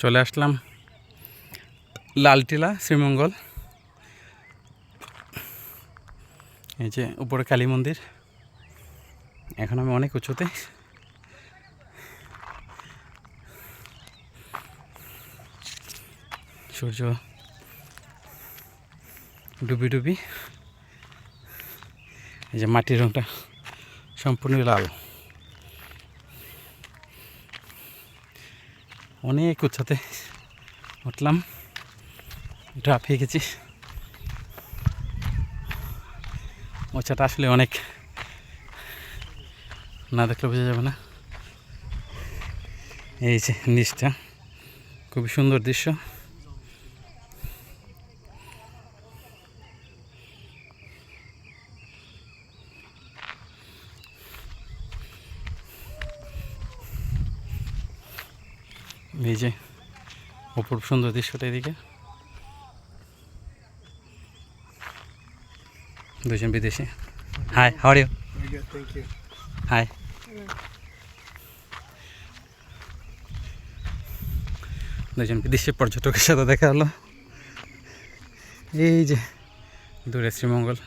চলে আসলাম লালটিলা শ্রীমঙ্গল। এই যে উপরে কালী মন্দির। এখন আমি অনেক উঁচুতে। সূর্য ডুবি ডুবি। এই যে মাটির রংটা সম্পূর্ণ লাল। অনেক উচ্চতে উঠলাম, ড্রাপ হয়ে গেছি। উচ্চটা আসলে অনেক, না দেখলে বোঝা যাবে না। এই যে নিচটা খুবই সুন্দর দৃশ্য। এই যে অপূর্ব সুন্দর দৃশ্যটা এদিকে। দুজন বিদেশি। Hi, how are you? Hi. দুজন বিদেশি পর্যটকের সাথে দেখা হলো। এই যে দূরে শ্রীমঙ্গল।